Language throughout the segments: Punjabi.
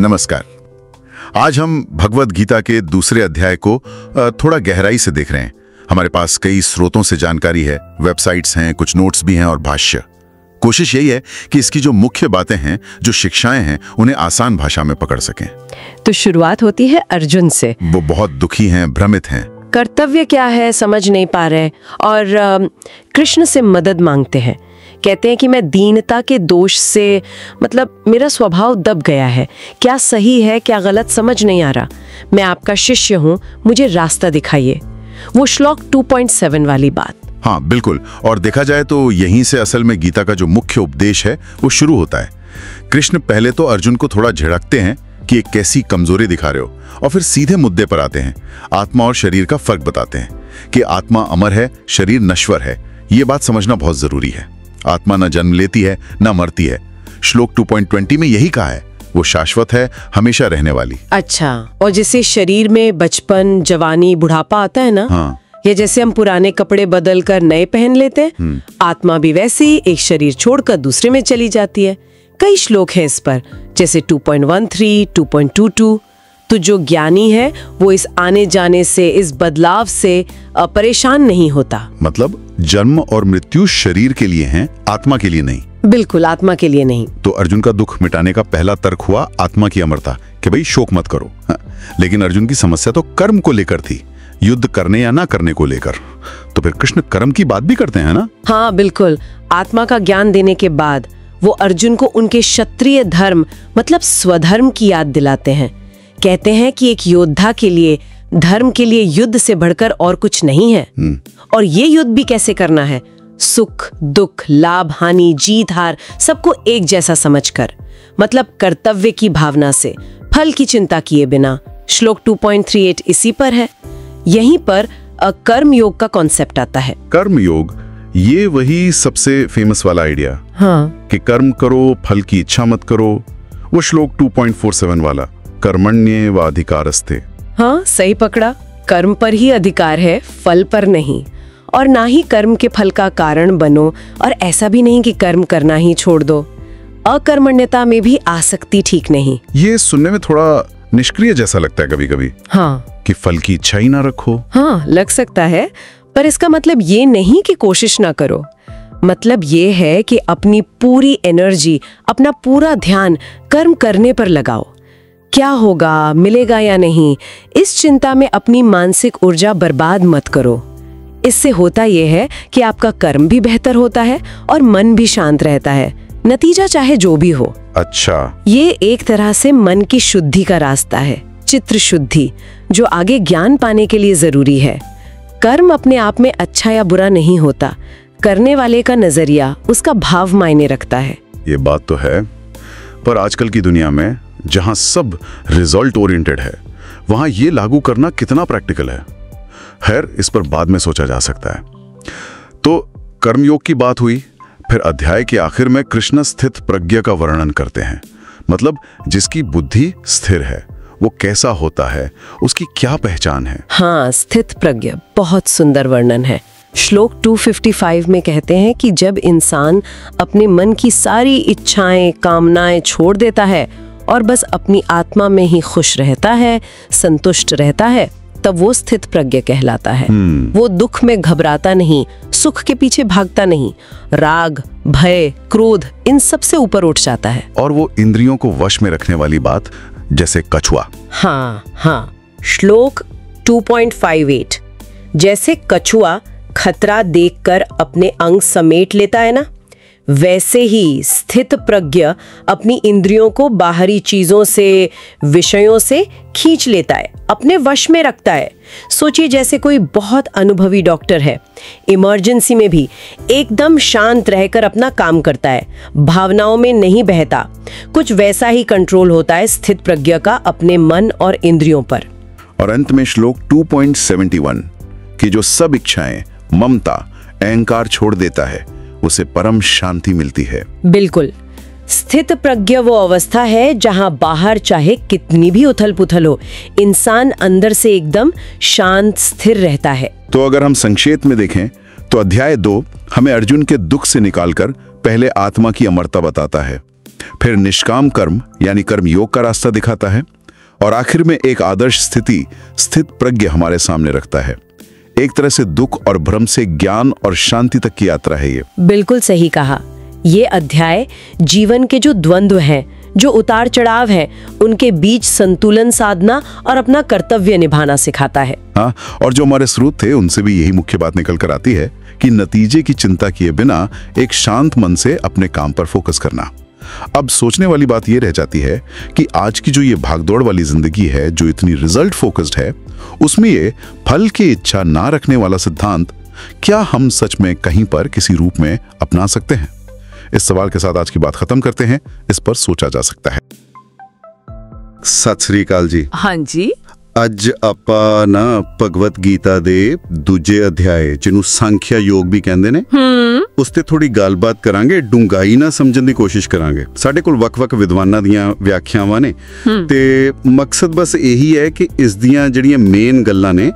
नमस्कार। आज हम भगवद गीता के दूसरे अध्याय को थोड़ा गहराई से देख रहे हैं। हमारे पास कई स्रोतों से जानकारी है, वेबसाइट्स हैं, कुछ नोट्स भी हैं और भाष्य। कोशिश यही है कि इसकी जो मुख्य बातें हैं, जो शिक्षाएं हैं, उन्हें आसान भाषा में पकड़ सकें। तो शुरुआत होती है अर्जुन से। वो बहुत दुखी हैं, भ्रमित हैं, कर्तव्य क्या है समझ नहीं पा रहे और कृष्ण से मदद मांगते हैं। कहते हैं कि मैं दीनता के दोष से मेरा स्वभाव दब गया है, क्या सही है क्या गलत समझ नहीं आ रहा, मैं आपका शिष्य हूँ, मुझे रास्ता दिखाइए। वो श्लोक 2.7 वाली बात। हाँ बिल्कुल। और देखा जाए तो यहीं से असल में गीता का जो मुख्य उपदेश है वो शुरू होता है। कृष्ण पहले तो अर्जुन को थोड़ा झिड़कते हैं कि एक कैसी कमजोरी दिखा रहे हो, और फिर सीधे मुद्दे पर आते हैं। आत्मा और शरीर का फर्क बताते हैं कि आत्मा अमर है, शरीर नश्वर है। ये बात समझना बहुत जरूरी है। आत्मा न जन्म लेती है न मरती है। श्लोक 2.20 में यही कहा है, वो शाश्वत है, हमेशा रहने वाली। अच्छा, और जैसे शरीर में बचपन, जवानी, बुढ़ापा आता है ना, हाँ। या जैसे हम पुराने कपड़े बदल कर नए पहन लेते हैं, आत्मा भी वैसे ही एक शरीर छोड़कर दूसरे में चली जाती है। कई श्लोक हैं इस पर, जैसे 2.13, 2.22। तो जो ज्ञानी है वो इस आने जाने से, इस बदलाव से परेशान नहीं होता। मतलब जन्म और मृत्यु शरीर के लिए हैं, आत्मा के लिए नहीं। बिल्कुल, आत्मा के लिए नहीं। तो अर्जुन का दुख मिटाने का पहला तर्क हुआ आत्मा की अमरता, कि भाई शोक मत करो। लेकिन अर्जुन की समस्या तो कर्म को लेकर थी, युद्ध करने या ना करने को लेकर। तो फिर कृष्ण कर्म की बात भी करते हैं ना? हाँ बिल्कुल। आत्मा का ज्ञान देने के बाद वो अर्जुन को उनके क्षत्रिय धर्म स्वधर्म की याद दिलाते हैं। कहते हैं कि एक योद्धा के लिए, धर्म के लिए युद्ध से बढ़कर और कुछ नहीं है। और ये युद्ध भी कैसे करना है? सुख दुख, लाभ हानि, जीत हार सबको एक जैसा समझकर, कर्तव्य की भावना से, फल की चिंता किए बिना। श्लोक 2.38 इसी पर है। यहीं पर कर्म योग का कॉन्सेप्ट आता है। कर्म योग, ये वही सबसे फेमस वाला आइडिया। हाँ, कि कर्म करो, फल की इच्छा मत करो। वो श्लोक 2.47 वाला, कर्मण्ये व अधिकारस्ते। हाँ सही पकड़ा। कर्म पर ही अधिकार है, फल पर नहीं। और ना ही कर्म के फल का कारण बनो, और ऐसा भी नहीं कि कर्म करना ही छोड़ दो। अकर्मण्यता में भी आसक्ति ठीक नहीं। ये सुनने में थोड़ा निष्क्रिय जैसा लगता है कभी कभी। हाँ, कि फल की इच्छा ही ना रखो। हाँ लग सकता है, पर इसका मतलब ये नहीं कि कोशिश ना करो। मतलब ये है कि अपनी पूरी एनर्जी, अपना पूरा ध्यान कर्म करने पर लगाओ। क्या होगा, मिलेगा या नहीं, इस चिंता में अपनी मानसिक ऊर्जा बर्बाद मत करो। इससे होता यह है कि आपका कर्म भी बेहतर होता है और मन भी शांत रहता है, नतीजा चाहे जो भी हो। अच्छा, ये एक तरह से मन की शुद्धि का रास्ता है, चित्र शुद्धि, जो आगे ज्ञान पाने के लिए जरूरी है। कर्म अपने आप में अच्छा या बुरा नहीं होता, करने वाले का नजरिया, उसका भाव मायने रखता है। ये बात तो है, पर आजकल की दुनिया में जहां सब रिजल्ट ओरिएंटेड है, वहां ये लागू करना कितना प्रैक्टिकल है? खैर, इस पर बाद में सोचा जा सकता है। तो कर्मयोग की बात हुई। फिर अध्याय के आखिर में कृष्ण स्थित प्रज्ञ का वर्णन करते हैं। जिसकी बुद्धि स्थिर है, वो कैसा होता है, उसकी क्या पहचान है? हाँ, स्थित प्रज्ञ बहुत सुंदर वर्णन है। श्लोक 255 में कहते हैं कि जब इंसान अपने मन की सारी इच्छाएं, कामनाएं छोड़ देता है और बस अपनी आत्मा में ही खुश रहता है, संतुष्ट रहता है, तब वो स्थित प्रज्ञ कहलाता है। वो दुख में घबराता नहीं, सुख के पीछे भागता नहीं, राग, भय, क्रोध इन सब से ऊपर उठ जाता है। और वो इंद्रियों को वश में रखने वाली बात, जैसे कछुआ। हाँ, श्लोक 2.58, जैसे कछुआ खतरा देखकर अपने अंग समेट लेता है ना, वैसे ही स्थित प्रज्ञ अपनी इंद्रियों को बाहरी चीजों से, विषयों से खींच लेता है, अपने वश में रखता है। सोचिए जैसे कोई बहुत अनुभवी डॉक्टर है, इमरजेंसी में भी एकदम शांत रहकर अपना काम करता है, भावनाओं में नहीं बहता। कुछ वैसा ही कंट्रोल होता है स्थित प्रज्ञ का अपने मन और इंद्रियों पर। और अंत में श्लोक 2.71 कि जो सब इच्छाएं, ममता, अहंकार छोड़ देता है, उसे परम शांति मिलती है। बिल्कुल, स्थित प्रज्ञ वो अवस्था है जहां बाहर चाहे कितनी भी उथल पुथल हो, इंसान अंदर से एकदम शांत स्थिर रहता है। तो अगर हम संक्षेप में देखें तो अध्याय 2 हमें अर्जुन के दुख से निकालकर पहले आत्मा की अमरता बताता है, फिर निष्काम कर्म यानी कर्म योग का रास्ता दिखाता है, और आखिर में एक आदर्श स्थिति स्थित प्रज्ञ हमारे सामने रखता है। एक तरह से दुख और भ्रम से ज्ञान और शांति तक की यात्रा है ये। बिल्कुल सही कहा। ये अध्याय जीवन के जो द्वंद्व हैं, जो उतार चढ़ाव हैं, उनके बीच संतुलन साधना और अपना कर्तव्य निभाना सिखाता है। हाँ, और जो हमारे स्रोत थे उनसे भी यही मुख्य बात निकल कर आती है कि नतीजे की चिंता किए बिना एक शांत मन से अपने काम पर फोकस करना। अब सोचने वाली बात यह रह जाती है कि आज की जो ये भागदौड़ वाली जिंदगी है, जो इतनी रिजल्ट फोकस्ड है, उसमें ये फल की इच्छा ना रखने वाला सिद्धांत क्या हम सच में कहीं पर किसी रूप में अपना सकते हैं? इस सवाल के साथ आज की बात खत्म करते हैं। इस पर सोचा जा सकता है। सत श्री अकाल जी। हाँ जी। ਅੱਜ ਆਪਾਂ ਨਾ ਭਗਵਤ ਗੀਤਾ ਦੇ ਦੂਜੇ ਅਧਿਆਏ ਜਿਹਨੂੰ ਸੰਖਿਆ ਯੋਗ ਵੀ ਕਹਿੰਦੇ ਨੇ ਉਸ ਤੇ ਥੋੜੀ ਗੱਲਬਾਤ ਕਰਾਂਗੇ, ਡੂੰਘਾਈ ਨਾਲ ਸਮਝਣ ਦੀ ਕੋਸ਼ਿਸ਼ ਕਰਾਂਗੇ। ਸਾਡੇ ਕੋਲ ਵੱਖ-ਵੱਖ ਵਿਦਵਾਨਾਂ ਦੀਆਂ ਵਿਆਖਿਆਵਾਂ ਨੇ ਤੇ ਮਕਸਦ ਬਸ ਇਹੀ ਹੈ ਕਿ ਇਸ ਦੀਆਂ ਜਿਹੜੀਆਂ ਮੇਨ ਗੱਲਾਂ ਨੇ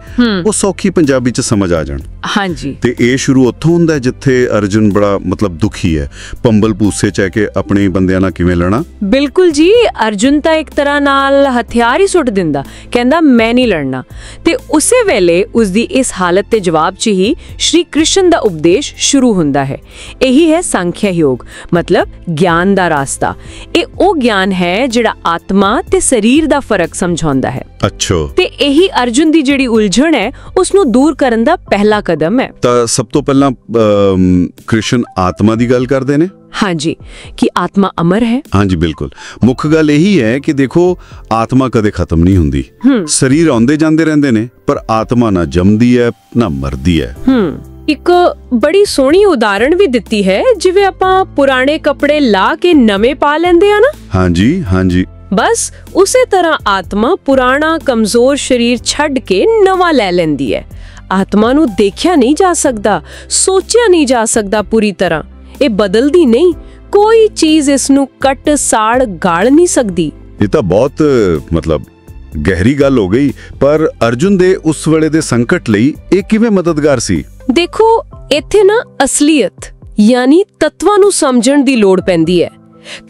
ਉਹ ਸੌਖੀ ਪੰਜਾਬੀ ਚ ਸਮਝ ਆ ਜਾਣ। ਹਾਂਜੀ। ਤੇ ਇਹ ਸ਼ੁਰੂ ਉੱਥੋਂ ਹੁੰਦਾ ਜਿੱਥੇ ਅਰਜੁਨ ਬੜਾ ਮਤਲਬ ਦੁਖੀ ਹੈ, ਪੰਬਲ ਪੂਸੇ ਚ ਹੈ ਕਿ ਆਪਣੇ ਬੰਦਿਆਂ ਨਾਲ ਕਿਵੇਂ ਲੜਨਾ। ਬਿਲਕੁਲ ਜੀ, ਅਰਜੁਨ ਤਾਂ ਇੱਕ ਤਰ੍ਹਾਂ ਨਾਲ ਹਥਿਆਰ ਹੀ ਸੁੱਟ ਦਿੰਦਾ, ਕਹਿੰਦਾ ਮੈਂ ਨਹੀਂ ਲੜਨਾ। ਤੇ ਉਸੇ ਵੇਲੇ ਉਸ ਦੀ ਇਸ ਹਾਲਤ ਤੇ ਜਵਾਬ 'ਚ ਹੀ ਸ਼੍ਰੀ ਕ੍ਰਿਸ਼ਨ ਦਾ ਉਪਦੇਸ਼ ਸ਼ੁਰੂ ਹੁੰਦਾ ਹੈ। ਇਹੀ ਹੈ ਸੰਖਿਆ ਯੋਗ, ਮਤਲਬ ਗਿਆਨ ਦਾ ਰਾਸਤਾ। ਇਹ ਉਹ ਗਿਆਨ ਹੈ ਜਿਹੜਾ ਆਤਮਾ ਤੇ ਸਰੀਰ ਦਾ ਫਰਕ ਸਮਝਾਉਂਦਾ ਹੈ। ਅੱਛਾ। ਤੇ ਇਹੀ ਅਰਜੁਨ ਦੀ ਜਿਹੜੀ ਉਲਝਣ ਹੈ ਉਸ ਨੂੰ ਦੂਰ ਕਰਨ ਦਾ ਪਹਿਲਾ ਕਦਮ ਹੈ। ਤਾਂ ਸਭ ਤੋਂ ਪਹਿਲਾਂ ਕ੍ਰਿਸ਼ਨ ਆਤਮਾ ਦੀ ਗੱਲ ਕਰਦੇ ਨੇ। हाँ जी, कि आत्मा अमर है। हाँ जी बिल्कुल। मुख्य गल यही है कि देखो आत्मा कदे खत्म नहीं हुंदी। शरीर आउंदे जांदे रहंदे ने पर आत्मा ना जमदी है ना मरदी है। ਇੱਕ ਬੜੀ ਸੋਹਣੀ ਉਦਾਹਰਣ ਵੀ ਦਿੱਤੀ ਹੈ, ਜਿਵੇਂ ਆਪਾਂ ਪੁਰਾਣੇ ਕੱਪੜੇ ਲਾ ਕੇ ਨਵੇਂ ਪਾ ਲੈਂਦੇ ਆ ਨਾ। हाँ जी हाँ जी। ਬਸ ਉਸੇ ਤਰ੍ਹਾਂ ਆਤਮਾ ਪੁਰਾਣਾ ਕਮਜ਼ੋਰ ਸਰੀਰ ਛੱਡ ਕੇ ਨਵਾਂ ਲੈ ਲੈਂਦੀ ਹੈ। ਆਤਮਾ ਨੂੰ ਦੇਖਿਆ ਨਹੀਂ ਜਾ ਸਕਦਾ, ਸੋਚਿਆ ਨਹੀਂ ਜਾ ਸਕਦਾ ਪੂਰੀ ਤਰ੍ਹਾਂ। ਇਹ ਬਦਲਦੀ ਨਹੀਂ, ਕੋਈ ਚੀਜ਼ ਇਸ ਨੂੰ ਕੱਟ ਸਾੜ ਗਾਲ ਨਹੀਂ ਸਕਦੀ। ਇਹ ਤਾਂ ਬਹੁਤ ਮਤਲਬ ਗਹਿਰੀ ਗੱਲ ਹੋ ਗਈ, ਪਰ ਅਰਜੁਨ ਦੇ ਉਸ ਵੇਲੇ ਦੇ ਸੰਕਟ ਲਈ ਇਹ ਕਿਵੇਂ ਮਦਦਗਾਰ ਸੀ? ਦੇਖੋ, ਇੱਥੇ ਨਾ ਅਸਲੀਅਤ ਯਾਨੀ ਤੱਤਵਾਂ ਨੂੰ ਸਮਝਣ ਦੀ ਲੋੜ ਪੈਂਦੀ ਹੈ।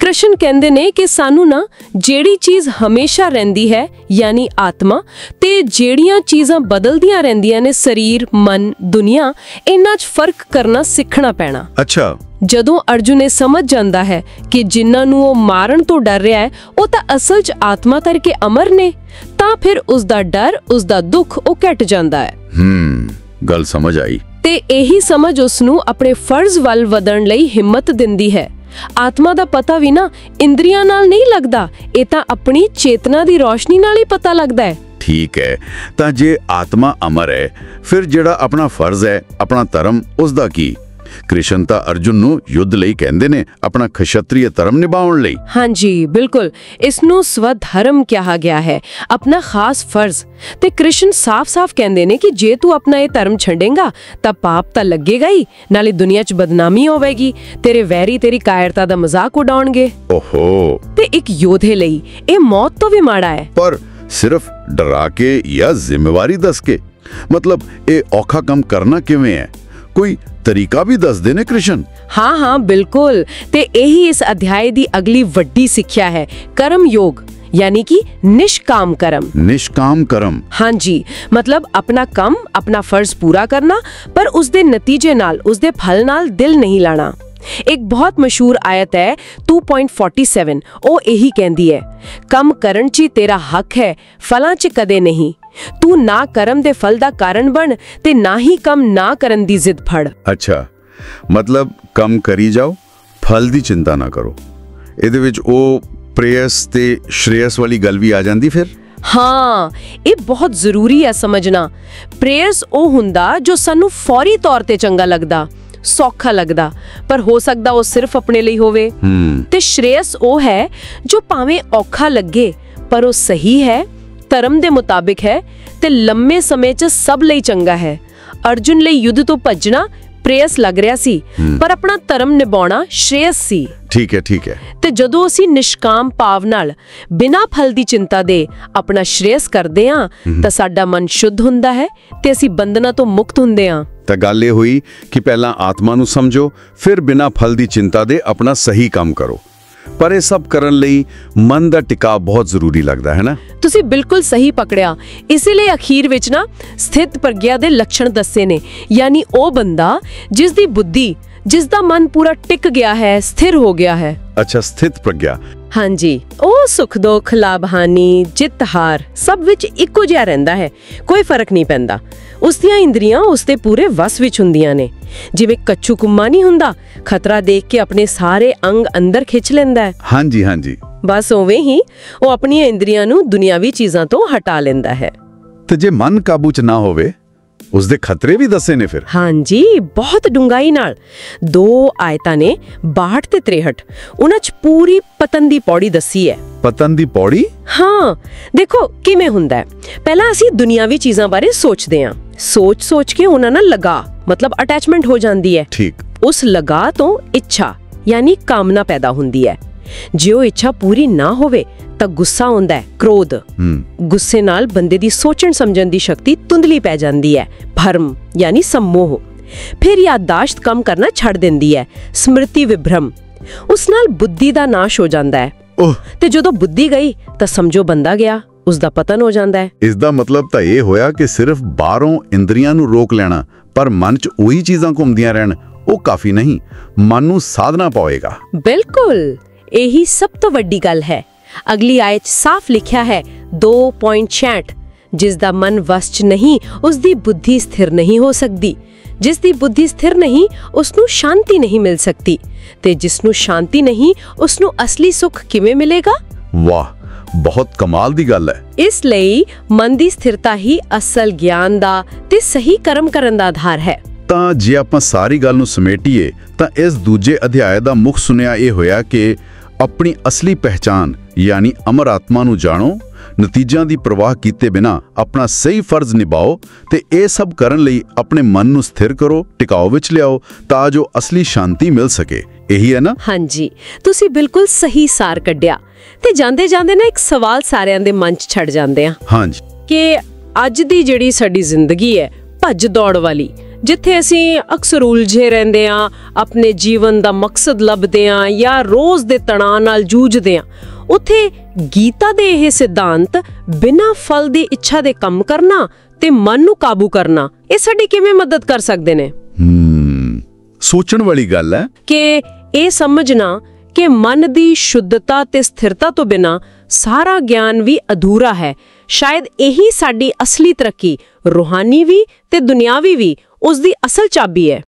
ਕ੍ਰਿਸ਼ਨ ਕਹਿੰਦੇ ਨੇ ਕਿ ਸਾਨੂੰ ਨਾ ਜਿਹੜੀ ਚੀਜ਼ ਹਮੇਸ਼ਾ ਰਹਿੰਦੀ ਹੈ ਯਾਨੀ ਆਤਮਾ, ਤੇ ਜਿਹੜੀਆਂ ਚੀਜ਼ਾਂ ਬਦਲਦੀਆਂ ਰਹਿੰਦੀਆਂ ਨੇ ਸਰੀਰ, ਮਨ, ਦੁਨੀਆ, ਇਹਨਾਂ 'ਚ ਫਰਕ ਕਰਨਾ ਸਿੱਖਣਾ ਪੈਣਾ। ਅੱਛਾ। ਜਦੋਂ ਅਰਜੁਨ ਇਹ ਸਮਝ ਜਾਂਦਾ ਹੈ ਕਿ ਜਿਨ੍ਹਾਂ ਨੂੰ ਉਹ ਮਾਰਨ ਤੋਂ ਡਰ ਰਿਹਾ ਹੈ ਉਹ ਤਾਂ ਅਸਲ 'ਚ ਆਤਮਾ ਕਰਕੇ ਅਮਰ ਨੇ, ਤਾਂ ਫਿਰ ਉਸ ਦਾ ਡਰ, ਉਸ ਦਾ ਦੁੱਖ ਉਹ ਘਟ ਜਾਂਦਾ ਹੈ। ਗੱਲ ਸਮਝ ਆਈ। ਤੇ ਇਹੀ ਸਮਝ ਉਸ ਨੂੰ ਆਪਣੇ ਫਰਜ਼ ਵੱਲ ਵਧਣ ਲਈ ਹਿੰਮਤ ਦਿੰਦੀ ਹੈ। ਆਤਮਾ ਦਾ ਪਤਾ ਵੀ ਨਾ ਇੰਦਰੀਆਂ ਨਾਲ ਨਹੀਂ ਲੱਗਦਾ, ਇਹ ਤਾਂ ਆਪਣੀ ਚੇਤਨਾ ਦੀ ਰੋਸ਼ਨੀ ਨਾਲ ਹੀ ਪਤਾ ਲੱਗਦਾ ਹੈ। ਠੀਕ ਹੈ, ਤਾਂ ਜੇ ਆਤਮਾ ਅਮਰ ਹੈ ਫਿਰ ਜਿਹੜਾ ਆਪਣਾ ਫਰਜ਼ ਹੈ, ਆਪਣਾ ਧਰਮ, ਉਸ ਦਾ ਕੀ? ਕ੍ਰਿਸ਼ਨ ਤਾਂ ਅਰਜੁਨ ਨੂੰ ਯੁੱਧ ਲਈ ਕਹਿੰਦੇ ਨੇ, ਆਪਣਾ ਖਸ਼ਤਰੀय ਧਰਮ ਨਿਭਾਉਣ ਲਈ। ਹਾਂਜੀ ਬਿਲਕੁਲ, ਇਸ ਨੂੰ ਸਵਧਰਮ ਕਿਹਾ ਗਿਆ ਹੈ, ਆਪਣਾ ਖਾਸ ਫਰਜ਼। ਤੇ ਕ੍ਰਿਸ਼ਨ ਸਾਫ਼-ਸਾਫ਼ ਕਹਿੰਦੇ ਨੇ ਕਿ ਜੇ ਤੂੰ ਆਪਣਾ ਇਹ ਧਰਮ ਛੱਡੇਂਗਾ ਤਾਂ ਪਾਪ ਤਾਂ ਲੱਗੇਗਾ ਹੀ, ਨਾਲੇ ਦੁਨੀਆ 'ਚ ਬਦਨਾਮੀ ਹੋਵੇਗੀ, ਤੇਰੇ ਵੈਰੀ ਤੇਰੀ ਕਾਇਰਤਾ ਦਾ ਮਜ਼ਾਕ ਉਡਾਉਣਗੇ। ਓਹੋ। ਤੇ ਇੱਕ ਯੋਧੇ ਲਈ ਇਹ ਮੌਤ ਤੋਂ ਵੀ ਮਾੜਾ ਹੈ। ਪਰ ਸਿਰਫ ਡਰਾ ਕੇ ਜਾਂ ਜ਼ਿੰਮੇਵਾਰੀ ਦੱਸ ਕੇ? ਮਤਲਬ ਇਹ ਔਖਾ ਕੰਮ ਕਰਨਾ ਕਿਵੇਂ ਹੈ? ਕੋਈ ਤਰੀਕਾ ਵੀ ਦੱਸਦੇ ਨੇ ਕ੍ਰਿਸ਼ਨ? ਹਾਂ ਬਿਲਕੁਲ। ਤੇ ਇਹੀ ਇਸ ਅਧਿਆਇ ਦੀ ਅਗਲੀ ਵੱਡੀ ਸਿੱਖਿਆ ਹੈ, ਕਰਮ ਯੋਗ ਯਾਨੀ ਕਿ ਨਿਸ਼ਕਾਮ ਕਰਮ। ਨਿਸ਼ਕਾਮ ਕਰਮ। ਹਾਂਜੀ, ਮਤਲਬ ਆਪਣਾ ਕੰਮ, ਆਪਣਾ ਫਰਜ਼ ਪੂਰਾ ਕਰਨਾ, ਪਰ ਉਸ ਦੇ ਨਤੀਜੇ ਨਾਲ, ਉਸ ਦੇ ਫਲ ਨਾਲ ਦਿਲ ਨਹੀਂ ਲਾਣਾ। ਇੱਕ ਬਹੁਤ ਮਸ਼ਹੂਰ ਆਇਤ ਹੈ 2.47, ਉਹ ਇਹੀ ਕਹਿੰਦੀ ਹੈ, ਕੰਮ ਕਰਨ 'ਚ ਤੇਰਾ ਹੱਕ ਹੈ, ਫਲਾਂ 'ਚ ਕਦੇ ਨਹੀਂ। ਤੂੰ ਨਾ ਕਰਮ ਦੇ ਫਲ ਦਾ ਕਾਰਨ ਬਣ ਤੇ ਨਾ ਹੀ ਕੰਮ ਨਾ ਕਰਨ ਦੀ ਜ਼ਿੱਦ ਫੜ। ਅੱਛਾ, ਮਤਲਬ ਕੰਮ ਕਰੀ ਜਾਓ, ਫਲ ਦੀ ਚਿੰਤਾ ਨਾ ਕਰੋ। ਇਹਦੇ ਵਿੱਚ ਉਹ ਪ੍ਰੇਯਸ ਤੇ ਸ਼੍ਰੇਯਸ ਵਾਲੀ ਗੱਲ ਵੀ ਆ ਜਾਂਦੀ ਫਿਰ? ਹਾਂ, ਇਹ ਬਹੁਤ ਜ਼ਰੂਰੀ ਹੈ ਸਮਝਣਾ। ਪ੍ਰੇਯਸ ਉਹ ਹੁੰਦਾ ਜੋ ਸਾਨੂੰ ਫੌਰੀ ਤੌਰ ਤੇ ਚੰਗਾ ਲੱਗਦਾ, ਸੌਖਾ ਲੱਗਦਾ, ਪਰ ਹੋ ਸਕਦਾ ਉਹ ਸਿਰਫ ਆਪਣੇ ਲਈ ਹੋਵੇ। ਤੇ ਸ਼੍ਰੇਯਸ ਉਹ ਹੈ ਜੋ ਭਾਵੇਂ ਔਖਾ ਲੱਗੇ ਪਰ ਉਹ ਸਹੀ ਹੈ, ਧਰਮ ਦੇ ਮੁਤਾਬਿਕ ਹੈ ਤੇ ਲੰਮੇ ਸਮੇਂ 'ਚ ਸਭ ਲਈ ਚੰਗਾ ਹੈ। ਅਰਜੁਨ ਲਈ ਯੁੱਧ ਤੋਂ ਭੱਜਣਾ ਪ੍ਰੇਯਸ ਲੱਗ ਰਿਹਾ ਸੀ, ਪਰ ਆਪਣਾ ਧਰਮ ਨਿਭਾਉਣਾ ਸ਼੍ਰੇਯਸ ਸੀ। ਠੀਕ ਹੈ। ਤੇ ਜਦੋਂ ਅਸੀਂ ਨਿਸ਼ਕਾਮ ਭਾਵ ਨਾਲ ਬਿਨਾਂ ਫਲ ਦੀ ਚਿੰਤਾ ਦੇ ਆਪਣਾ ਸ਼੍ਰੇਯਸ ਕਰਦੇ ਹਾਂ ਤਾਂ ਸਾਡਾ ਮਨ ਸ਼ੁੱਧ ਹੁੰਦਾ ਹੈ ਤੇ ਅਸੀਂ ਬੰਧਨਾਂ ਤੋਂ ਮੁਕਤ ਹੁੰਦੇ ਹਾਂ। ਤਾਂ ਗੱਲ ਇਹ ਹੋਈ ਕਿ ਪਹਿਲਾਂ ਆਤਮਾ ਨੂੰ ਸਮਝੋ, ਫਿਰ ਬਿਨਾਂ ਫਲ ਦੀ ਚਿੰਤਾ ਦੇ ਆਪਣਾ ਸਹੀ ਕੰਮ ਕਰੋ। ਪਰ ਇਹ ਸਭ ਕਰਨ ਲਈ ਮਨ ਦਾ ਟਿਕਾਅ ਬਹੁਤ ਜ਼ਰੂਰੀ ਲੱਗਦਾ ਹੈ ਨਾ। ਤੁਸੀਂ ਬਿਲਕੁਲ ਸਹੀ ਪਕੜਿਆ। ਇਸੇ ਲਈ ਅਖੀਰ ਵਿੱਚ ਨਾ ਸਥਿਤ ਪ੍ਰਗਿਆ ਦੇ ਲੱਛਣ ਦੱਸੇ ਨੇ, ਯਾਨੀ ਉਹ ਬੰਦਾ ਜਿਸ ਦੀ ਬੁੱਧੀ, ਜਿਸ ਦਾ ਮਨ ਪੂਰਾ ਟਿਕ ਗਿਆ ਹੈ, ਸਥਿਰ ਹੋ ਗਿਆ ਹੈ। ਅੱਛਾ, ਸਥਿਤ ਪ੍ਰਗਿਆ। ਹਾਂਜੀ, ਉਹ ਸੁਖ ਦੁੱਖ, ਲਾਭ ਹਾਨੀ, ਜਿੱਤ ਹਾਰ ਸਭ ਵਿੱਚ ਇੱਕੋ ਜਿਹਾ ਰਹਿੰਦਾ ਹੈ, ਕੋਈ ਫਰਕ ਨਹੀਂ ਪੈਂਦਾ। ਉਸ ਦੀਆਂ ਇੰਦਰੀਆਂ ਉਸ ਦੇ ਪੂਰੇ ਵਸ ਵਿੱਚ ਹੁੰਦੀਆਂ ਨੇ। ਜਿਵੇਂ ਕੱਛੂ ਕੁੰਮਾ ਨਹੀਂ ਹੁੰਦਾ, ਖਤਰਾ ਦੇਖ ਕੇ ਆਪਣੇ ਸਾਰੇ ਅੰਗ ਅੰਦਰ ਖਿੱਚ ਲੈਂਦਾ ਹੈ। ਹਾਂਜੀ ਹਾਂਜੀ। ਬਸ ਉਵੇਂ ਹੀ ਉਹ ਆਪਣੀਆਂ ਇੰਦਰੀਆਂ ਨੂੰ ਦੁਨਿਆਵੀ ਚੀਜ਼ਾਂ ਤੋਂ ਹਟਾ ਲੈਂਦਾ ਹੈ। ਤੇ ਜੇ ਮਨ ਕਾਬੂ 'ਚ ਨਾ ਹੋਵੇ, ਉਸ ਦੇ ਖਤਰੇ ਵੀ ਦੱਸੇ ਨੇ ਫਿਰ। ਹਾਂਜੀ, ਬਹੁਤ ਡੂੰਘਾਈ ਨਾਲ। 2 ਆਇਤਾਂ ਨੇ 62 ਤੇ 63, ਉਹਨਾਂ 'ਚ ਪੂਰੀ ਪਤਨ ਦੀ ਪੌੜੀ ਦੱਸੀ ਹੈ। ਪਤਨ ਦੀ ਪੌੜੀ? ਹਾਂ, ਦੇਖੋ ਕਿਵੇਂ ਹੁੰਦਾ ਹੈ। ਪਹਿਲਾਂ ਅਸੀਂ ਦੁਨਿਆਵੀ ਚੀਜ਼ਾਂ ਬਾਰੇ ਸੋਚਦੇ ਹਾਂ, ਸੋਚ ਕੇ ਉਹਨਾਂ ਨਾਲ ਲਗਾ, ਮਤਲਬ ਅਟੈਚਮੈਂਟ ਹੋ ਜਾਂਦੀ ਹੈ। ਠੀਕ। ਉਸ ਲਗਾ ਤੋਂ ਇੱਛਾ ਯਾਨੀ ਕਾਮਨਾ ਪੈਦਾ ਹੁੰਦੀ ਹੈ। ਜੇ ਉਹ ਇੱਛਾ ਪੂਰੀ ਨਾ ਹੋਵੇ ਤਾਂ ਗੁੱਸਾ ਹੁੰਦਾ ਹੈ, ਕ੍ਰੋਧ। ਗੁੱਸੇ ਨਾਲ ਬੰਦੇ ਦੀ ਸੋਚਣ ਸਮਝਣ ਦੀ ਸ਼ਕਤੀ ਧੁੰਦਲੀ ਪੈ ਜਾਂਦੀ ਹੈ, ਭਰਮ ਯਾਨੀ ਸੰਮੋਹ। ਫਿਰ ਯਾਦਦਾਸ਼ਤ ਕੰਮ ਕਰਨਾ ਛੱਡ ਦਿੰਦੀ ਹੈ, ਸਮ੍ਰਿਤੀ ਵਿਭ੍ਰਮ। ਉਸ ਨਾਲ ਬੁੱਧੀ ਦਾ ਨਾਸ਼ ਹੋ ਜਾਂਦਾ ਹੈ। ਤੇ ਜਦੋਂ ਬੁੱਧੀ ਗਈ ਤਾਂ ਸਮਝੋ ਬੰਦਾ ਗਿਆ, ਉਸ ਦਾ ਪਤਨ ਹੋ ਜਾਂਦਾ ਹੈ। ਇਸ ਦਾ ਮਤਲਬ ਤਾਂ ਇਹ ਹੋਇਆ ਕਿ ਸਿਰਫ ਬਾਹਰੋਂ ਇੰਦਰੀਆਂ ਨੂੰ ਰੋਕ ਲੈਣਾ, ਪਰ ਮਨ 'ਚ ਉਹੀ ਚੀਜ਼ਾਂ ਘੁੰਮਦੀਆਂ ਰਹਿਣ, ਉਹ ਕਾਫੀ ਨਹੀਂ। ਮਨ ਨੂੰ ਸਾਧਨਾ ਪਵੇਗਾ। ਬਿਲਕੁਲ, ਇਹੀ ਸਭ ਤੋਂ ਵੱਡੀ ਗੱਲ ਹੈ। ਅਗਲੀ ਆਇਤ 'ਚ ਸਾਫ਼ ਲਿਖਿਆ ਹੈ 2.66, ਜਿਸ ਦਾ ਮਨ ਵਸ 'ਚ ਨਹੀਂ, ਉਸ ਦੀ ਬੁੱਧੀ ਸਥਿਰ ਨਹੀਂ ਹੋ ਸਕਦੀ। ਜਿਸ ਦੀ ਬੁੱਧੀ ਸਥਿਰ ਨਹੀਂ, ਉਸ ਨੂੰ ਸ਼ਾਂਤੀ ਨਹੀਂ ਮਿਲ ਸਕਦੀ, ਤੇ ਜਿਸ ਨੂੰ ਸ਼ਾਂਤੀ ਨਹੀਂ, ਉਸ ਨੂੰ ਅਸਲੀ ਸੁੱਖ ਕਿਵੇਂ ਮਿਲੇਗਾ? ਵਾਹ, ਬਹੁਤ ਕਮਾਲ ਦੀ ਗੱਲ ਹੈ। ਇਸ ਲਈ ਮਨ ਦੀ ਸਥਿਰਤਾ ਹੀ ਅਸਲ ਗਿਆਨ ਦਾ ਤੇ ਸਹੀ ਕਰਮ ਕਰਨ ਦਾ ਆਧਾਰ ਹੈ। ਤਾਂ ਜੇ ਆਪਾਂ ਸਾਰੀ ਗੱਲ ਨੂੰ ਸਮੇਟੀਏ ਤਾਂ ਇਸ ਦੂਜੇ ਅਧਿਆਇ ਦਾ ਮੁੱਖ ਸੁਨੇਹਾ ਇਹ ਹੋਇਆ ਕਿ ਆਪਣੀ ਅਸਲੀ ਪਹਿਚਾਨ ਯਾਨੀ ਅਮਰ ਆਤਮਾ ਨੂੰ ਜਾਣੋ, ਨਤੀਜਿਆਂ ਦੀ ਪਰਵਾਹ ਕੀਤੇ ਬਿਨਾ ਆਪਣਾ ਸਹੀ ਫਰਜ਼ ਨਿਭਾਓ, ਤੇ ਇਹ ਸਭ ਕਰਨ ਲਈ ਆਪਣੇ ਮਨ ਨੂੰ ਸਥਿਰ ਕਰੋ, ਟਿਕਾਓ ਵਿੱਚ ਲਿਆਓ, ਤਾਂ ਜੋ ਅਸਲੀ ਸ਼ਾਂਤੀ ਮਿਲ ਸਕੇ। ਇਹੀ ਹੈ ਨਾ? ਹਾਂਜੀ, ਤੁਸੀਂ ਬਿਲਕੁਲ ਸਹੀ ਸਾਰ ਕੱਢਿਆ। ਤੇ ਜਾਂਦੇ ਜਾਂਦੇ ਨਾ ਇੱਕ ਸਵਾਲ ਸਾਰਿਆਂ ਦੇ ਮਨ 'ਚ ਛੱਡ ਜਾਂਦੇ ਆ। ਹਾਂਜੀ, ਕਿ ਅੱਜ ਦੀ ਜਿਹੜੀ ਸਾਡੀ ਜ਼ਿੰਦਗੀ ਹੈ, ਭੱਜ ਦੌੜ ਵਾਲੀ, ਜਿੱਥੇ ਅਸੀਂ ਅਕਸਰ ਉਲਝੇ ਰਹਿੰਦੇ ਆ, ਆਪਣੇ ਜੀਵਨ ਦਾ ਮਕਸਦ ਲੱਭਦੇ ਆ ਜਾਂ ਰੋਜ਼ ਦੇ ਤਣਾਅ ਨਾਲ ਜੂਝਦੇ ਆ, ਉੱਥੇ ਗੀਤਾ ਦੇ ਇਹ ਸਿਧਾਂਤ ਬਿਨਾਂ ਫਲ ਦੀ ਇੱਛਾ ਦੇ ਕੰਮ ਕਰਨਾ ਤੇ ਮਨ ਨੂੰ ਕਾਬੂ ਕਰਨਾ, ਇਹ ਸਾਡੀ ਕਿਵੇਂ ਮਦਦ ਕਰ ਸਕਦੇ ਨੇ? ਸੋਚਣ ਵਾਲੀ ਗੱਲ ਹੈ। ਕਿ ਇਹ ਸਮਝਣਾ ਕਿ ਮਨ ਦੀ ਸ਼ੁੱਧਤਾ ਤੇ ਸਥਿਰਤਾ ਤੋਂ ਬਿਨਾਂ ਸਾਰਾ ਗਿਆਨ ਵੀ ਅਧੂਰਾ ਹੈ। ਸ਼ਾਇਦ ਇਹੀ ਸਾਡੀ ਅਸਲੀ ਤਰੱਕੀ, ਰੂਹਾਨੀ ਵੀ ਤੇ ਦੁਨਿਆਵੀ ਵੀ, ਉਸ ਦੀ ਅਸਲ ਚਾਬੀ ਹੈ।